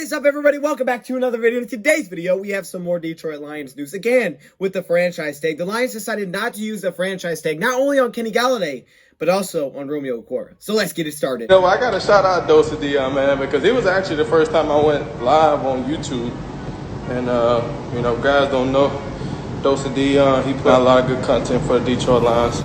What's up, everybody? Welcome back to another video. In today's video, we have some more Detroit Lions news. Again, with the franchise tag. The Lions decided not to use the franchise tag, not only on Kenny Golladay, but also on Romeo Okwara. So let's get it started. I got to shout out DoseOfDion, man, because it was actually the first time I went live on YouTube. And, guys don't know, DoseOfDion, he put out a lot of good content for the Detroit Lions.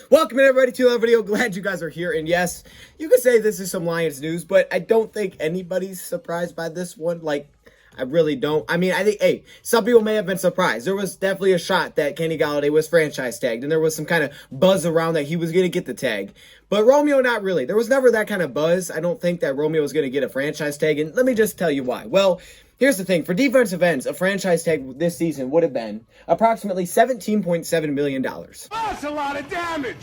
Welcome everybody to another video. Glad you guys are here. And yes, you could say this is some Lions news, but I don't think anybody's surprised by this one. I really don't. I think, hey, some people may have been surprised. There was definitely a shot that Kenny Golladay was franchise tagged, and there was some kind of buzz around that he was going to get the tag. But Romeo, not really. There was never that kind of buzz. I don't think that Romeo was going to get a franchise tag, and let me just tell you why. Well, here's the thing. For defensive ends, a franchise tag this season would have been approximately $17.7 million. That's a lot of damage.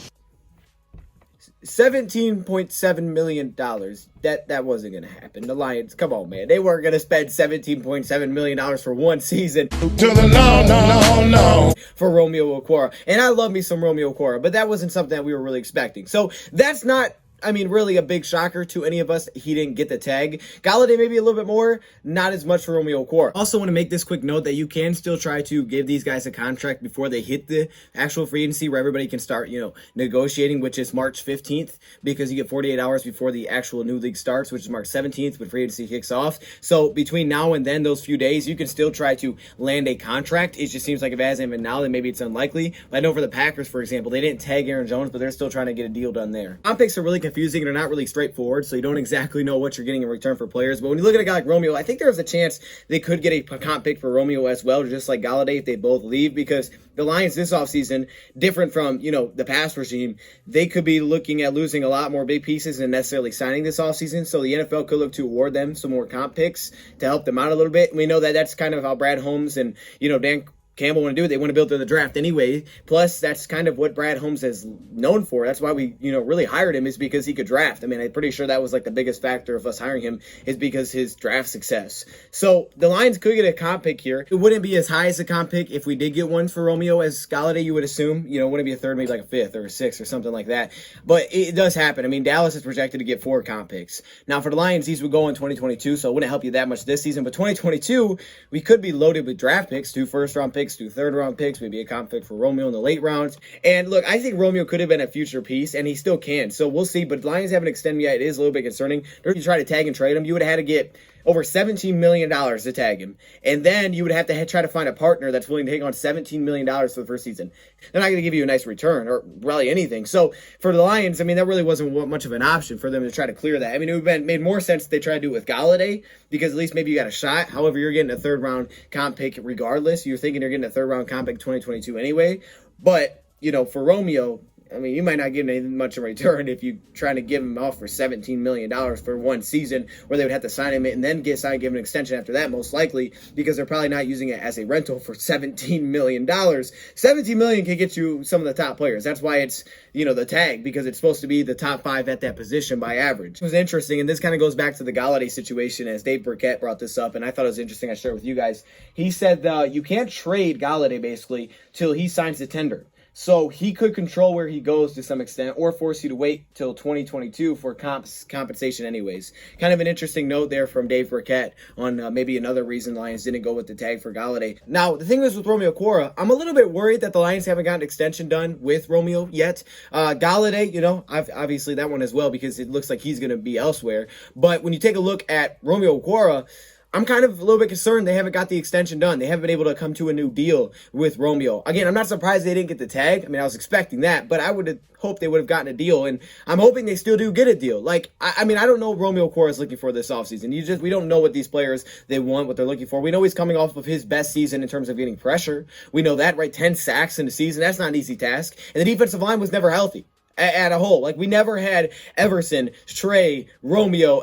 $17.7 million. That wasn't going to happen. The Lions, come on, man. They weren't going to spend $17.7 million for one season. To the no. For Romeo Okwara. And I love me some Romeo Okwara, but that wasn't something that we were really expecting. So that's not, really a big shocker to any of us. He didn't get the tag. Golladay maybe a little bit more, not as much for Romeo Okwara. Also want to make this quick note that you can still try to give these guys a contract before they hit the actual free agency where everybody can start, negotiating, which is March 15th, because you get 48 hours before the actual new league starts, which is March 17th when free agency kicks off. So between now and then, those few days, you can still try to land a contract. It just seems like if it hasn't been now, then maybe it's unlikely. I know for the Packers, for example, they didn't tag Aaron Jones, but they're still trying to get a deal done there. Comp picks are really confusing. They're not really straightforward, so you don't exactly know what you're getting in return for players. But when you look at a guy like Romeo, I think there's a chance they could get a comp pick for Romeo as well, just like Golladay if they both leave, because the Lions this offseason, different from, the past regime, they could be looking at losing a lot more big pieces than necessarily signing this offseason. So the NFL could look to award them some more comp picks to help them out a little bit. We know that that's kind of how Brad Holmes and, Dan Campbell want to do it. They want to build through the draft anyway. Plus, that's kind of what Brad Holmes is known for. That's why we, really hired him, is because he could draft. I'm pretty sure that was like the biggest factor of us hiring him, is because his draft success. So the Lions could get a comp pick here. It wouldn't be as high as a comp pick if we did get one for Romeo as Golladay, you would assume. Wouldn't be a third, maybe like a fifth or a sixth or something like that. But it does happen. Dallas is projected to get 4 comp picks. Now for the Lions, these would go in 2022, so it wouldn't help you that much this season. But 2022, we could be loaded with draft picks, 2 first-round picks, 2 third-round picks, maybe a comp pick for Romeo in the late rounds. And look, I think Romeo could have been a future piece, and he still can. So we'll see. But the Lions haven't extended yet. It is a little bit concerning. If you try to tag and trade him, you would have had to get over $17 million to tag him. And then you would have to try to find a partner that's willing to take on $17 million for the first season. They're not going to give you a nice return or really anything. So for the Lions, that really wasn't much of an option for them to try to clear that. It would have made more sense if they tried to do it with Golladay, because at least maybe you got a shot. However, you're getting a third-round comp pick regardless. You're thinking you're getting a third-round comp pick 2022 anyway. But, for Romeo, you might not get anything much in return if you trying to give him off for $17 million for one season, where they would have to sign him and then give him an extension after that, most likely, because they're probably not using it as a rental for $17 million. $17 million can get you some of the top players. That's why it's, the tag, because it's supposed to be the top 5 at that position by average. It was interesting, and this kind of goes back to the Golladay situation, as Dave Burkett brought this up, and I thought it was interesting. I shared it with you guys. He said you can't trade Golladay, basically, till he signs the tender. So he could control where he goes to some extent, or force you to wait till 2022 for compensation anyways. Kind of an interesting note there from Dave Burkett on maybe another reason the Lions didn't go with the tag for Golladay. Now, the thing is with Romeo Okwara, I'm a little bit worried that the Lions haven't gotten an extension done with Romeo yet. Golladay, obviously that one as well, because it looks like he's going to be elsewhere. But when you take a look at Romeo Okwara, I'm kind of a little bit concerned they haven't got the extension done. They haven't been able to come to a new deal with Romeo. Again, I'm not surprised they didn't get the tag. I was expecting that, but I would have hoped they would have gotten a deal, and I'm hoping they still do get a deal. I don't know what Romeo Okwara is looking for this offseason. We don't know what these players, they want, what they're looking for. We know he's coming off of his best season in terms of getting pressure. We know that, right? 10 sacks in the season. That's not an easy task. And the defensive line was never healthy at a whole. We never had Everson, Trey, Romeo,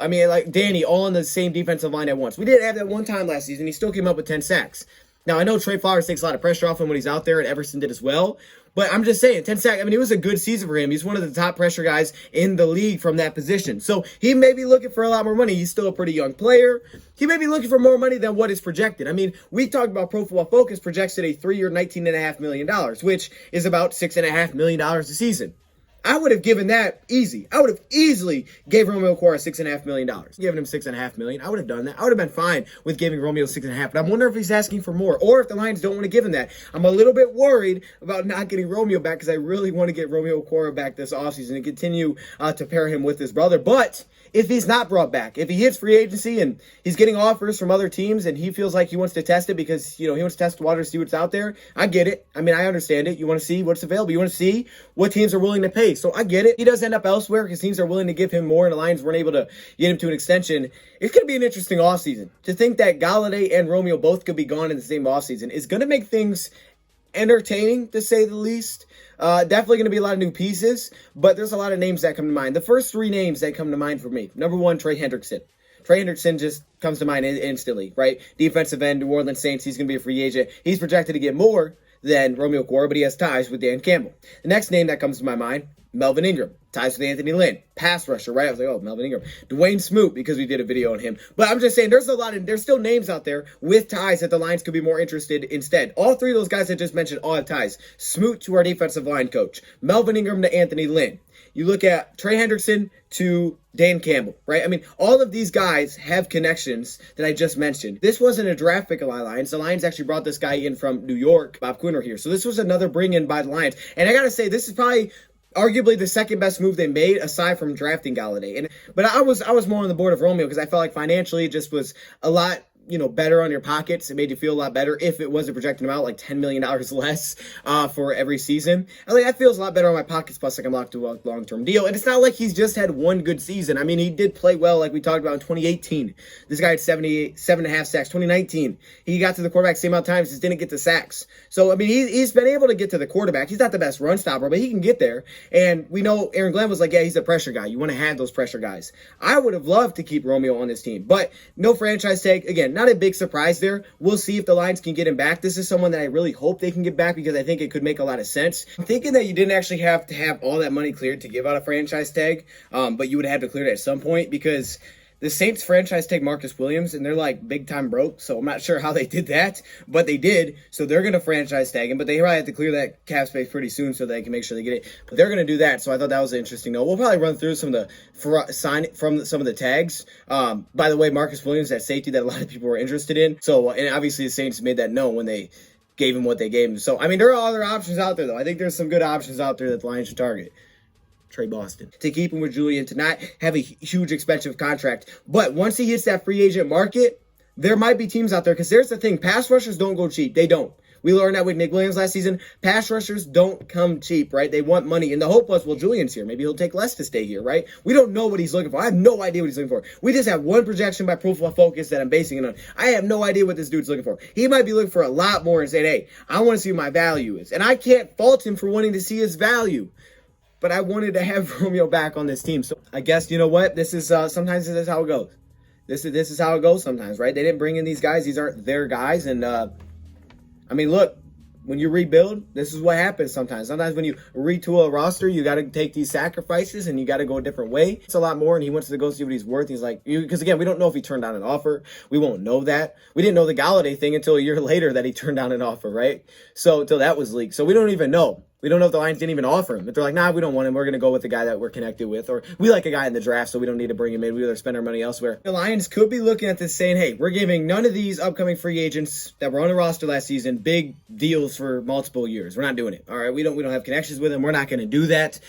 Danny, all on the same defensive line at once. We did have that one time last season. He still came up with 10 sacks. Now, I know Trey Flowers takes a lot of pressure off him when he's out there, and Everson did as well. But I'm just saying, 10 sacks, it was a good season for him. He's one of the top pressure guys in the league from that position. So he may be looking for a lot more money. He's still a pretty young player. He may be looking for more money than what is projected. We talked about Pro Football Focus projects at a 3-year, $19.5 million, which is about $6.5 million a season. I would have given that easy. I would have easily gave Romeo Okwara $6.5 million. Giving him $6.5 million, I would have done that. I would have been fine with giving Romeo $6.5 million. But I'm wondering if he's asking for more, or if the Lions don't want to give him that. I'm a little bit worried about not getting Romeo back, because I really want to get Romeo Okwara back this offseason and continue to pair him with his brother. But if he's not brought back, if he hits free agency and he's getting offers from other teams and he feels like he wants to test it because, he wants to test the water, see what's out there, I get it. I mean, I understand it. You want to see what's available. You want to see what teams are willing to pay. So I get it. He does end up elsewhere because teams are willing to give him more and the Lions weren't able to get him to an extension. It's going to be an interesting offseason. To think that Golladay and Romeo both could be gone in the same offseason is going to make things entertaining, to say the least. Definitely going to be a lot of new pieces, but there's a lot of names that come to mind. The first three names that come to mind for me: number one, Trey Hendrickson. Trey Hendrickson just comes to mind instantly, right? Defensive end, New Orleans Saints. He's going to be a free agent. He's projected to get more than Romeo Okwara, but he has ties with Dan Campbell. The next name that comes to my mind, Melvin Ingram. Ties with Anthony Lynn. Pass rusher, right? I was like, oh, Melvin Ingram. Dwayne Smoot, because we did a video on him. But I'm just saying, there's still names out there with ties that the Lions could be more interested instead. All three of those guys I just mentioned all have ties. Smoot to our defensive line coach. Melvin Ingram to Anthony Lynn. You look at Trey Hendrickson to Dan Campbell, right? I mean, all of these guys have connections that I just mentioned. This wasn't a draft pick of the Lions. The Lions actually brought this guy in from New York, Bob Quinter here. So this was another bring in by the Lions. And I got to say, this is probably arguably the second best move they made aside from drafting Golladay. But I was more on the board of Romeo because I felt like financially it just was a lot better on your pockets. It made you feel a lot better if it wasn't projecting him out like $10 million less for every season. I think that feels a lot better on my pockets, plus I can lock to a long-term deal. And it's not like he's just had one good season. I mean, he did play well like we talked about in 2018. This guy had 7.5 sacks. 2019, he got to the quarterback same amount of times, just didn't get the sacks. So, I mean, he's been able to get to the quarterback. He's not the best run stopper, but he can get there. And we know Aaron Glenn was like, yeah, he's a pressure guy. You want to have those pressure guys. I would have loved to keep Romeo on this team, but no franchise tag. Again, not a big surprise there. We'll see if the Lions can get him back. This is someone that I really hope they can get back because I think it could make a lot of sense. I'm thinking that you didn't actually have to have all that money cleared to give out a franchise tag, but you would have to clear it at some point because the Saints franchise tag Marcus Williams, and they're like big time broke, so I'm not sure how they did that, but they did, so they're going to franchise tag him, but they probably have to clear that cap space pretty soon so they can make sure they get it, but they're going to do that, so I thought that was interesting. Though we'll probably run through some of the tags. By the way, Marcus Williams, that safety that a lot of people were interested in, so, and obviously the Saints made that known when they gave him what they gave him. So, I mean, there are other options out there, though. I think there's some good options out there that the Lions should target. Trey Boston, to keep him with Julian, to not have a huge expensive contract. But once he hits that free agent market, there might be teams out there, because there's the thing, pass rushers don't go cheap. They don't. We learned that with Nick Williams last season. Pass rushers don't come cheap, right? They want money. And the hope was, well, Julian's here. Maybe he'll take less to stay here, right? We don't know what he's looking for. I have no idea what he's looking for. We just have one projection by Profile Focus that I'm basing it on. I have no idea what this dude's looking for. He might be looking for a lot more and saying, hey, I want to see what my value is. And I can't fault him for wanting to see his value. But I wanted to have Romeo back on this team. So I guess, you know what? This is, sometimes this is how it goes. This is how it goes sometimes, right? They didn't bring in these guys. These aren't their guys. And, I mean, look, when you rebuild, this is what happens sometimes. Sometimes when you retool a roster, you got to take these sacrifices and you got to go a different way. It's a lot more, and he wants to go see what he's worth. He's like, because again, we don't know if he turned down an offer. We won't know that. We didn't know the Golladay thing until a year later that he turned down an offer, right? So until that was leaked. So we don't even know. We don't know if the Lions didn't even offer him. If they're like, nah, we don't want him. We're going to go with the guy that we're connected with. Or we like a guy in the draft, so we don't need to bring him in. We'd rather spend our money elsewhere. The Lions could be looking at this saying, hey, we're giving none of these upcoming free agents that were on the roster last season big deals for multiple years. We're not doing it. All right, we don't have connections with them. We're not going to do that.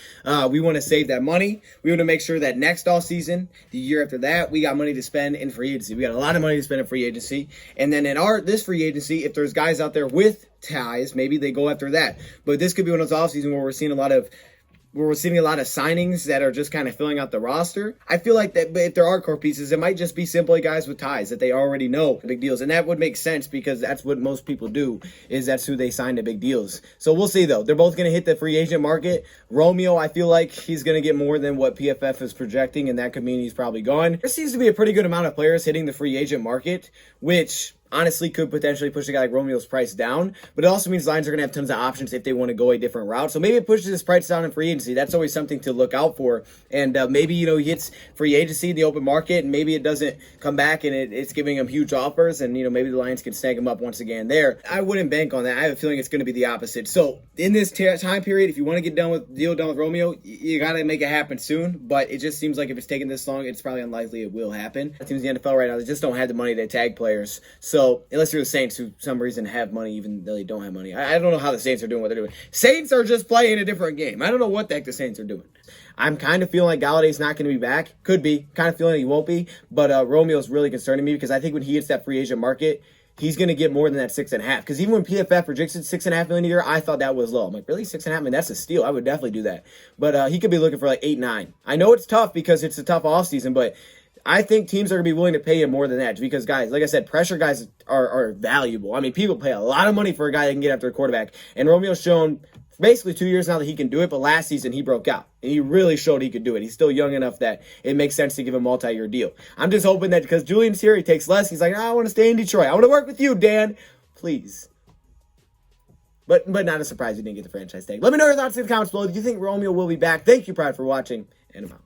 We want to save that money. We want to make sure that next offseason, the year after that, we got money to spend in free agency. We got a lot of money to spend in free agency. And then in this free agency, if there's guys out there with ties, maybe they go after that. But this could be one of those offseason where we're seeing a lot of signings that are just kind of filling out the roster. I feel like that if there are core pieces, it might just be simply guys with ties that they already know big deals. And that would make sense because that's what most people do, is that's who they sign to big deals. So we'll see though. They're both going to hit the free agent market. Romeo, I feel like he's going to get more than what PFF is projecting, and that could mean he's probably gone. There seems to be a pretty good amount of players hitting the free agent market, which honestly could potentially push a guy like Romeo's price down, but it also means Lions are going to have tons of options if they want to go a different route. So maybe it pushes his price down in free agency. That's always something to look out for. And maybe, he hits free agency in the open market, and maybe it doesn't come back and it's giving him huge offers, and, maybe the Lions can snag him up once again there. I wouldn't bank on that. I have a feeling it's going to be the opposite. So in this time period, if you want to get done with Romeo, you got to make it happen soon. But it just seems like if it's taking this long, it's probably unlikely it will happen. Teams in the NFL right now, they just don't have the money to tag players. So unless you're the Saints, who for some reason have money even though they don't have money. I don't know how the Saints are doing what they're doing. Saints are just playing a different game. I don't know what the heck the Saints are doing. I'm kind of feeling like Galladay's not going to be back. Could be. Kind of feeling he won't be. But Romeo's really concerning me because I think when he hits that free agent market, he's going to get more than that 6.5. Because even when PFF projected $6.5 million a year, I thought that was low. I'm like, really? 6.5 million? That's a steal. I would definitely do that. But he could be looking for like 8, 9. I know it's tough because it's a tough offseason, but I think teams are going to be willing to pay him more than that because, guys, like I said, pressure guys are valuable. I mean, people pay a lot of money for a guy that can get after a quarterback. And Romeo's shown basically 2 years now that he can do it, but last season he broke out. And he really showed he could do it. He's still young enough that it makes sense to give him a multi-year deal. I'm just hoping that because Julian's here, he takes less. He's like, I want to stay in Detroit. I want to work with you, Dan. Please. But not a surprise he didn't get the franchise tag. Let me know your thoughts in the comments below. Do you think Romeo will be back? Thank you, Pride, for watching, and I'm out.